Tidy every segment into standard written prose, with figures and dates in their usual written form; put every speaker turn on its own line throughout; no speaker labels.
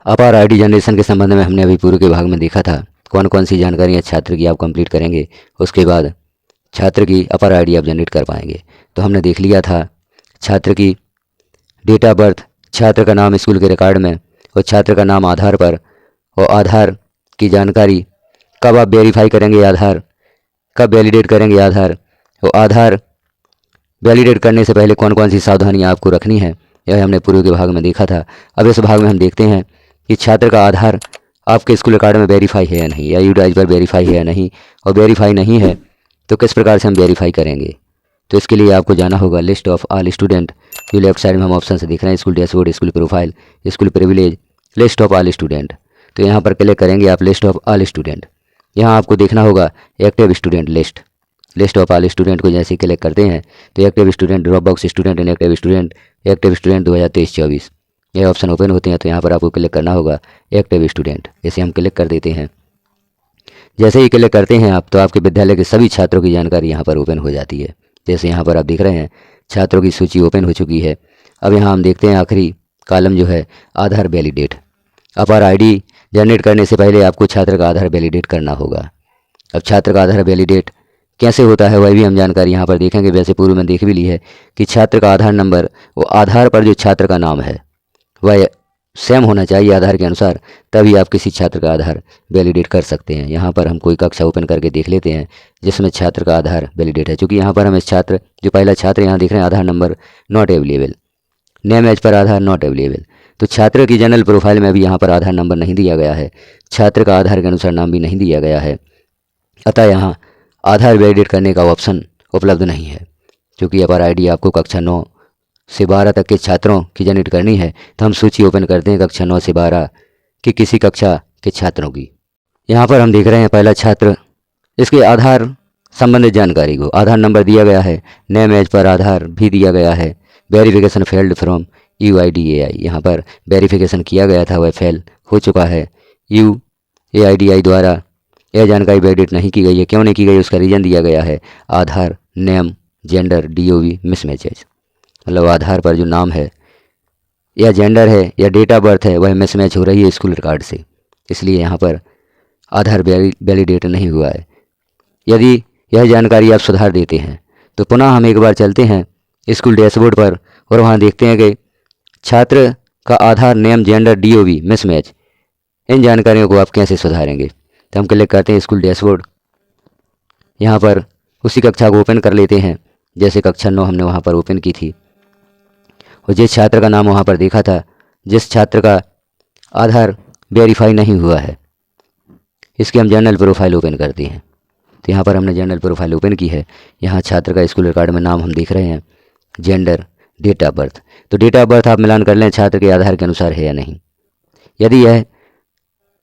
अपार ID generation के संबंध में हमने अभी पूर्व के भाग में देखा था कौन कौन सी जानकारियाँ छात्र की आप कंप्लीट करेंगे, उसके बाद छात्र की अपार आईडी आप जनरेट कर पाएंगे। तो हमने देख लिया था छात्र की डेट ऑफ बर्थ, छात्र का नाम स्कूल के रिकॉर्ड में और छात्र का नाम आधार पर, और आधार की जानकारी कब आप वेरीफाई करेंगे आधार, कब वैलिडेट करेंगे आधार, और आधार वैलिडेट करने से पहले कौन कौन सी सावधानियाँ आपको रखनी है, यह हमने पूर्व के भाग में देखा था। अब इस भाग में हम देखते हैं कि छात्र का आधार आपके स्कूल रिकॉर्ड में वेरीफाई है या नहीं, या यूडाइज पर वेरीफाई है या नहीं, और वेरीफाई नहीं है तो किस प्रकार से हम वेरीफाई करेंगे। तो इसके लिए आपको जाना होगा लिस्ट ऑफ ऑल स्टूडेंट। जो लेफ्ट साइड में हम ऑप्शन से देख रहे हैं, school dashboard, school profile, school privilege, list of all student. तो यहाँ पर क्लिक करेंगे आप लिस्ट ऑफ ऑल स्टूडेंट। यहाँ आपको देखना होगा active student list. List of all student को जैसे क्लिक करते हैं तो active student, drop box student, inactive student, active student 2023-24 ये ऑप्शन ओपन होते हैं। तो यहाँ पर आपको क्लिक करना होगा एक्टिव स्टूडेंट। इसे हम क्लिक कर देते हैं। जैसे ही क्लिक करते हैं आप तो आपके विद्यालय के सभी छात्रों की जानकारी यहाँ पर ओपन हो जाती है। जैसे यहाँ पर आप देख रहे हैं छात्रों की सूची ओपन हो चुकी है। अब यहाँ हम देखते हैं आखिरी कॉलम जो है आधार वैलिडेट। अपार आईडी जनरेट करने से पहले आपको छात्र का आधार वैलिडेट करना होगा। अब छात्र का आधार वैलिडेट कैसे होता है वह भी हम जानकारी यहाँ पर देखेंगे। वैसे पूर्व में देख भी ली है कि छात्र का आधार नंबर, वो आधार पर जो छात्र का नाम है वह सेम होना चाहिए आधार के अनुसार, तभी आप किसी छात्र का आधार वैलिडेट कर सकते हैं। यहाँ पर हम कोई कक्षा ओपन करके देख लेते हैं जिसमें छात्र का आधार वैलिडेट है। क्योंकि यहाँ पर हम इस छात्र जो पहला छात्र यहाँ देख रहे हैं Aadhaar number not available, name age पर आधार नॉट अवेलेबल। तो छात्र की जनरल प्रोफाइल में भी यहाँ पर आधार नंबर नहीं दिया गया है, छात्र का आधार के अनुसार नाम भी नहीं दिया गया है। अतः यहाँ आधार वैलिडेट करने का ऑप्शन उपलब्ध नहीं है। क्योंकि अपार आईडी आपको कक्षा 9 से 12 तक के छात्रों की जनरेट करनी है, तो हम सूची ओपन करते हैं कक्षा 9 से 12 की किसी कक्षा के छात्रों की। यहाँ पर हम देख रहे हैं पहला छात्र, इसके आधार संबंधित जानकारी को आधार नंबर दिया गया है, नेम एज पर आधार भी दिया गया है, वेरिफिकेशन फेल्ड फ्रॉम UIDAI। यहाँ पर वेरिफिकेशन किया गया था वह फेल हो चुका है। UAIDI द्वारा यह जानकारी वैलिडेट नहीं की गई है। क्यों नहीं की गई उसका रीज़न दिया गया है आधार, नेम, जेंडर, DOV मिसमैचेज। मतलब आधार पर जो नाम है या जेंडर है या डेट ऑफ बर्थ है वह मिसमैच हो रही है स्कूल रिकॉर्ड से, इसलिए यहाँ पर आधार वैलिडेट नहीं हुआ है। यदि यह जानकारी आप सुधार देते हैं तो पुनः हम एक बार चलते हैं स्कूल डैशबोर्ड पर और वहाँ देखते हैं कि छात्र का आधार, नेम, जेंडर, DOV मिसमैच, इन जानकारियों को आप कैसे सुधारेंगे। तो हम क्लिक करते हैं स्कूल डैशबोर्ड। यहाँ पर उसी कक्षा को ओपन कर लेते हैं जैसे कक्षा 9 हमने वहाँ पर ओपन की थी, और जिस छात्र का नाम वहाँ पर देखा था, जिस छात्र का आधार वेरीफाई नहीं हुआ है, इसकी हम जनरल प्रोफाइल ओपन करते हैं। तो यहाँ पर हमने जनरल प्रोफाइल ओपन की है। यहाँ छात्र का स्कूल रिकॉर्ड में नाम हम देख रहे हैं, जेंडर, डेट ऑफ बर्थ। तो डेट ऑफ बर्थ आप मिलान कर लें छात्र के आधार के अनुसार है या नहीं। यदि यह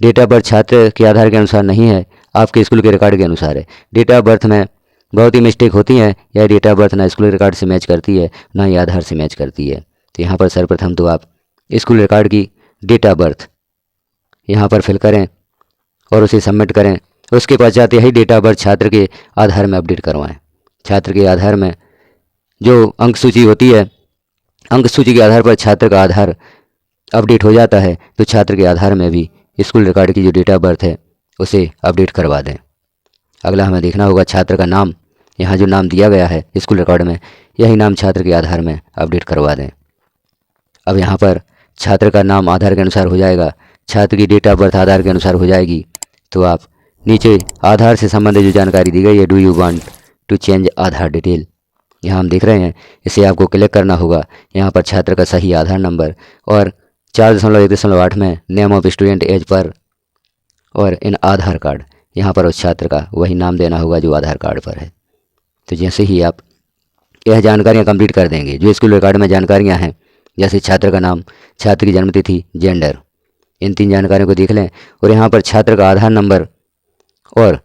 डेट ऑफ बर्थ छात्र के आधार के अनुसार नहीं है, आपके स्कूल के रिकॉर्ड के अनुसार है। डेट ऑफ बर्थ में बहुत ही मिस्टेक होती है, यह डेट ऑफ बर्थ ना स्कूल रिकॉर्ड से मैच करती है ना ही आधार से मैच करती है। तो यहाँ पर सर्वप्रथम तो आप स्कूल रिकॉर्ड की डेट ऑफ बर्थ यहाँ पर फिल करें और उसे सबमिट करें। उसके पश्चात यही डेट ऑफ बर्थ छात्र के आधार में अपडेट करवाएं। छात्र के आधार में जो अंक सूची होती है, अंक सूची के आधार पर छात्र का आधार अपडेट हो जाता है, तो छात्र के आधार में भी स्कूल रिकॉर्ड की जो डेट ऑफ बर्थ है उसे अपडेट करवा दें। अगला हमें देखना होगा छात्र का नाम। यहाँ जो नाम दिया गया है स्कूल रिकॉर्ड में, यही नाम छात्र के आधार में अपडेट करवा दें। अब यहाँ पर छात्र का नाम आधार के अनुसार हो जाएगा, छात्र की डेट ऑफ बर्थ आधार के अनुसार हो जाएगी। तो आप नीचे आधार से संबंधित जो जानकारी दी गई है, do you want to change Aadhaar detail, यहाँ हम देख रहे हैं, इसे आपको क्लिक करना होगा। यहाँ पर छात्र का सही आधार नंबर और 4.1.8 में name of student as per और इन आधार कार्ड, यहाँ पर उस छात्र का वही नाम देना होगा जो आधार कार्ड पर है। तो जैसे ही आप यह जानकारियाँ कंप्लीट कर देंगे, जो स्कूल रिकॉर्ड में जानकारियाँ हैं, जैसे छात्र का नाम, छात्र की जन्मतिथि, जेंडर, इन 3 जानकारियों को देख लें। और यहाँ पर छात्र का आधार नंबर और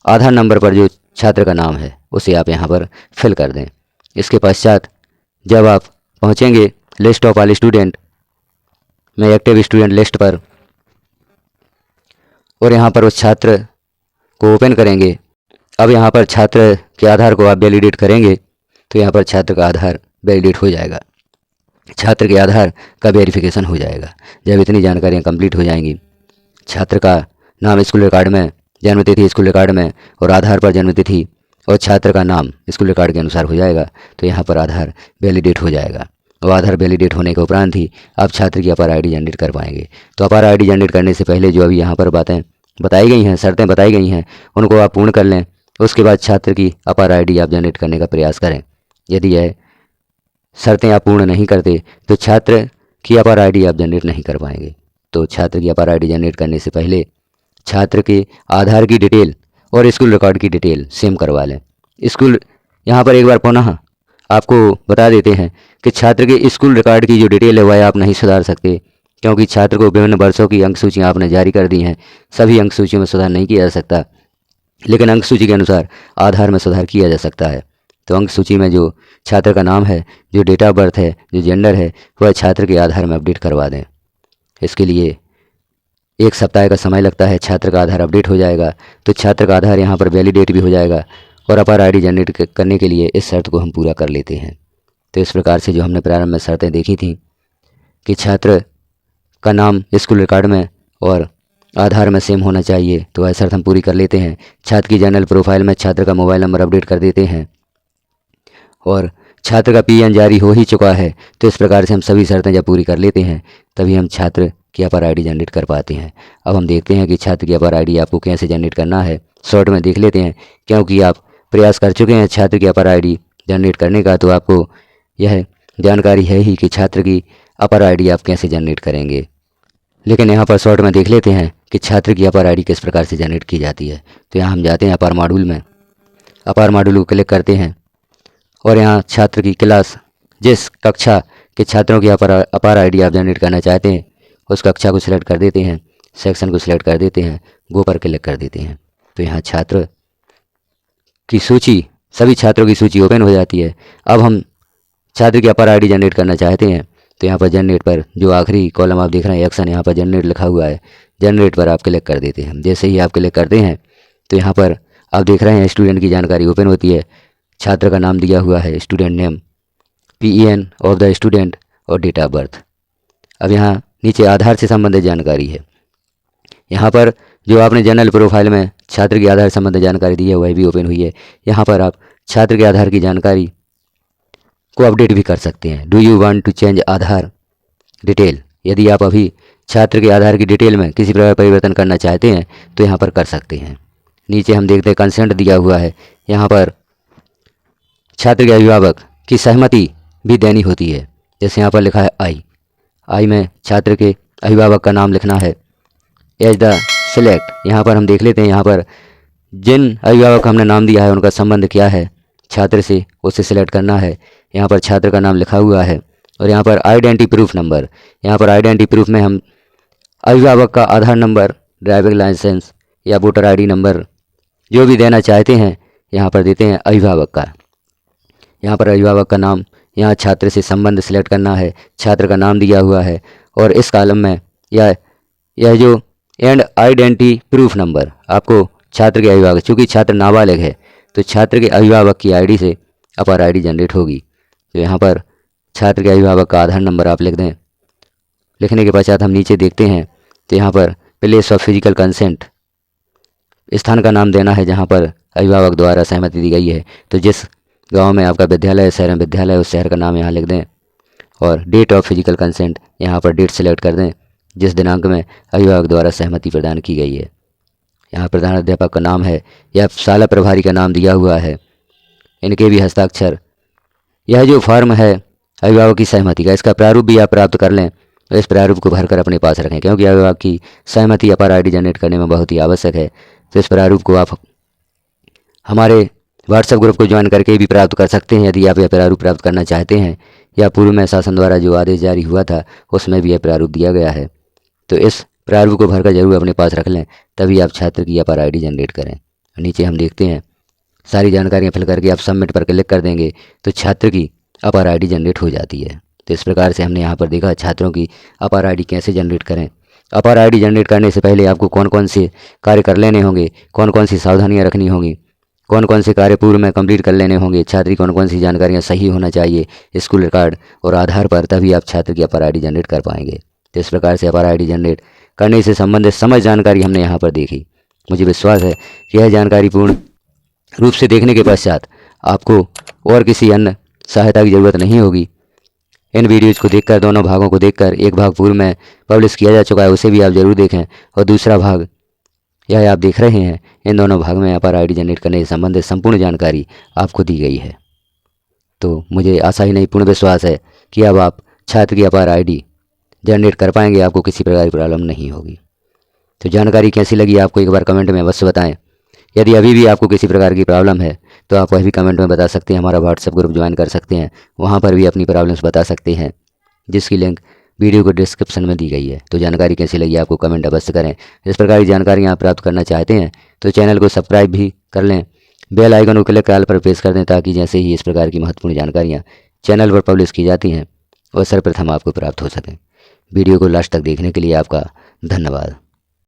आधार नंबर पर जो छात्र का नाम है उसे आप यहाँ पर फिल कर दें। इसके पश्चात जब आप पहुँचेंगे लिस्ट ऑफ ऑल स्टूडेंट में एक्टिव स्टूडेंट लिस्ट पर और यहाँ पर उस छात्र को ओपन करेंगे। अब यहाँ पर छात्र के आधार को आप वैलिडेट करेंगे तो यहाँ पर छात्र का आधार वैलिडेट हो जाएगा। छात्र के आधार का वेरिफिकेशन हो जाएगा। जब इतनी जानकारियाँ कंप्लीट हो जाएंगी, छात्र का नाम स्कूल रिकॉर्ड में, जन्म तिथि स्कूल रिकॉर्ड में और आधार पर जन्म तिथि और छात्र का नाम स्कूल रिकॉर्ड के अनुसार हो जाएगा, तो यहाँ पर आधार वैलिडेट हो जाएगा। और आधार वैलिडेट होने के उपरांत ही आप छात्र की अपार आईडी जनरेट कर पाएंगे। तो अपार आईडी जनरेट करने से पहले जो अभी यहाँ पर बातें बताई गई हैं, शर्तें बताई गई हैं, उनको आप पूर्ण कर लें। उसके बाद छात्र की अपार आईडी आप जनरेट करने का प्रयास करें। यदि यह शर्तें आप पूर्ण नहीं करते तो छात्र की अपार आईडी आप जनरेट नहीं कर पाएंगे। तो छात्र की अपार आईडी जनरेट करने से पहले छात्र के आधार की डिटेल और स्कूल रिकॉर्ड की डिटेल सेम करवा लें। स्कूल यहाँ पर एक बार पुनः आपको बता देते हैं कि छात्र के स्कूल रिकॉर्ड की जो डिटेल है वह आप नहीं सुधार सकते, क्योंकि छात्र को विभिन्न वर्षों की अंक सूचियाँ आपने जारी कर दी हैं। सभी अंक सूचियों में सुधार नहीं किया जा सकता, लेकिन अंक सूची के अनुसार आधार में सुधार किया जा सकता है। तो अंक सूची में जो छात्र का नाम है, जो डेट ऑफ बर्थ है, जो जेंडर है, वह छात्र के आधार में अपडेट करवा दें। इसके लिए 1 सप्ताह का समय लगता है। छात्र का आधार अपडेट हो जाएगा तो छात्र का आधार यहाँ पर वैलिडेट भी हो जाएगा और अपार आईडी जनरेट करने के लिए इस शर्त को हम पूरा कर लेते हैं। तो इस प्रकार से जो हमने प्रारंभ में शर्तें देखी थी कि छात्र का नाम स्कूल रिकॉर्ड में और आधार में सेम होना चाहिए, तो वह शर्त हम पूरी कर लेते हैं। छात्र की जनरल प्रोफाइल में छात्र का मोबाइल नंबर अपडेट कर देते हैं और छात्र का पीएन जारी हो ही चुका है। तो इस प्रकार से हम सभी शर्तें जब पूरी कर लेते हैं तभी हम छात्र की अपार आईडी जनरेट कर पाते हैं। अब हम देखते हैं कि छात्र की अपार आईडी आपको कैसे जनरेट करना है। शॉर्ट में देख लेते हैं, क्योंकि आप प्रयास कर चुके हैं छात्र की अपार आईडी जनरेट करने का, तो आपको यह जानकारी है ही कि छात्र की अपार आईडी आप कैसे जनरेट करेंगे। लेकिन यहाँ पर शॉर्ट में देख लेते हैं कि छात्र की अपार आईडी किस प्रकार से जनरेट की जाती है। तो यहाँ हम जाते हैं अपार मॉड्यूल में, अपार मॉड्यूल को क्लिक करते हैं और यहाँ छात्र की क्लास, जिस कक्षा के छात्रों की अपार आईडी आप जनरेट करना चाहते हैं उस कक्षा को सिलेक्ट कर देते हैं, सेक्शन को सिलेक्ट कर देते हैं, गो पर क्लिक कर देते हैं। तो यहाँ छात्र की सूची, सभी छात्रों की सूची ओपन हो जाती है। अब हम छात्र की अपार आईडी जनरेट करना चाहते हैं तो यहाँ पर जनरेट पर जो आखिरी कॉलम आप देख रहे हैं एक्शन, यहाँ पर जनरेट लिखा हुआ है, जनरेट पर आप क्लिक कर देते हैं। जैसे ही आप क्लिक करते हैं तो यहाँ पर आप देख रहे हैं स्टूडेंट की जानकारी ओपन होती है। छात्र का नाम दिया हुआ है, student name, PEN of the student और डेट ऑफ बर्थ। अब यहाँ नीचे आधार से संबंधित जानकारी है। यहाँ पर जो आपने जनरल प्रोफाइल में छात्र की आधार संबंधित जानकारी दी है वह भी ओपन हुई है। यहाँ पर आप छात्र के आधार की जानकारी को अपडेट भी कर सकते हैं। Do you want to change Aadhaar detail? यदि आप अभी छात्र के आधार की डिटेल में किसी प्रकार परिवर्तन करना चाहते हैं तो यहाँ पर कर सकते हैं। नीचे हम देखते हैं कंसेंट दिया हुआ है। यहाँ पर छात्र के अभिभावक की सहमति भी देनी होती है। जैसे यहाँ पर लिखा है आई में छात्र के अभिभावक का नाम लिखना है। एज द सिलेक्ट, यहाँ पर हम देख लेते हैं, यहाँ पर जिन अभिभावक का हमने नाम दिया है उनका संबंध क्या है छात्र से, उसे सिलेक्ट करना है। यहाँ पर छात्र का नाम लिखा हुआ है और यहाँ पर आइडेंटिटी प्रूफ नंबर, यहाँ पर आइडेंटिटी प्रूफ में हम अभिभावक का आधार नंबर, ड्राइविंग लाइसेंस या वोटर आईडी नंबर जो भी देना चाहते हैं यहाँ पर देते हैं अभिभावक का। यहाँ पर अभिभावक का नाम, यहाँ छात्र से संबंध सिलेक्ट करना है, छात्र का नाम दिया हुआ है और इस कॉलम में यह जो एंड आइडेंटिटी प्रूफ नंबर आपको छात्र के अभिभावक, चूँकि छात्र नाबालिग है तो छात्र के अभिभावक की आईडी से अपार आईडी जनरेट होगी। तो यहाँ पर छात्र के अभिभावक का आधार नंबर आप लिख दें। लिखने के पश्चात हम नीचे देखते हैं तो यहाँ पर प्लेस ऑफ फिजिकल कंसेंट, स्थान का नाम देना है जहाँ पर अभिभावक द्वारा सहमति दी गई है। तो जिस गांव में आपका विद्यालय, शहर में विद्यालय, उस शहर का नाम यहाँ लिख दें और डेट ऑफ फिजिकल कंसेंट, यहाँ पर डेट सेलेक्ट कर दें जिस दिनांक में अभिभावक द्वारा सहमति प्रदान की गई है। यहाँ प्रधानाध्यापक का नाम है या शाला प्रभारी का नाम दिया हुआ है, इनके भी हस्ताक्षर। यह जो फॉर्म है अभिभावक की सहमति का, इसका प्रारूप भी आप प्राप्त कर लें। इस प्रारूप को भरकर अपने पास रखें, क्योंकि अभिभावक की सहमति अपार आईडी जनरेट करने में बहुत ही आवश्यक है। तो इस प्रारूप को आप हमारे व्हाट्सएप ग्रुप को ज्वाइन करके भी प्राप्त कर सकते हैं यदि आप यह प्रारूप प्राप्त करना चाहते हैं, या पूर्व में शासन द्वारा जो आदेश जारी हुआ था उसमें भी यह प्रारूप दिया गया है। तो इस प्रारूप को भरकर जरूर अपने पास रख लें, तभी आप छात्र की अपार आईडी जनरेट करें। नीचे हम देखते हैं सारी जानकारियाँ फिल करके आप सबमिट पर क्लिक कर देंगे तो छात्र की अपार आईडी जनरेट हो जाती है। तो इस प्रकार से हमने यहाँ पर देखा छात्रों की अपार आईडी कैसे जनरेट करें। अपार आईडी जनरेट करने से पहले आपको कौन कौन से कार्य कर लेने होंगे, कौन कौन सी सावधानियाँ रखनी होंगी, कौन कौन से कार्य पूर्व में कंप्लीट कर लेने होंगे, छात्र की कौन कौन सी जानकारियाँ सही होना चाहिए स्कूल रिकॉर्ड और आधार पर, तभी आप छात्र की अपर आईडी जनरेट कर पाएंगे। तो इस प्रकार से अपर आईडी जनरेट करने से संबंधित समझ जानकारी हमने यहाँ पर देखी। मुझे विश्वास है कि यह जानकारी पूर्ण रूप से देखने के पश्चात आपको और किसी अन्य सहायता की ज़रूरत नहीं होगी। इन वीडियोज़ को देखकर, दोनों भागों को देखकर, एक भाग पूर्व में पब्लिश किया जा चुका है उसे भी आप ज़रूर देखें, और दूसरा भाग यह आप देख रहे हैं, इन दोनों भाग में अपर आईडी जनरेट करने से संबंधित संपूर्ण जानकारी आपको दी गई है। तो मुझे आशा ही नहीं, पूर्ण विश्वास है कि अब आप छात्र की अपर आईडी जनरेट कर पाएंगे, आपको किसी प्रकार की प्रॉब्लम नहीं होगी। तो जानकारी कैसी लगी आपको एक बार कमेंट में अवश्य बताएं। यदि अभी भी आपको किसी प्रकार की प्रॉब्लम है तो आप वह भी कमेंट में बता सकते हैं। हमारा व्हाट्सएप ग्रुप ज्वाइन कर सकते हैं, वहाँ पर भी अपनी प्रॉब्लम्स बता सकते हैं, जिसकी लिंक वीडियो को डिस्क्रिप्शन में दी गई है। तो जानकारी कैसी लगी आपको कमेंट अवश्य करें। इस प्रकार की जानकारियाँ आप प्राप्त करना चाहते हैं तो चैनल को सब्सक्राइब भी कर लें, बेल आइकन को क्लिक कर ऑल पर प्रेस कर दें, ताकि जैसे ही इस प्रकार की महत्वपूर्ण जानकारियाँ चैनल पर पब्लिश की जाती हैं वह सर्वप्रथम आपको प्राप्त हो सकें। वीडियो को लास्ट तक देखने के लिए आपका धन्यवाद।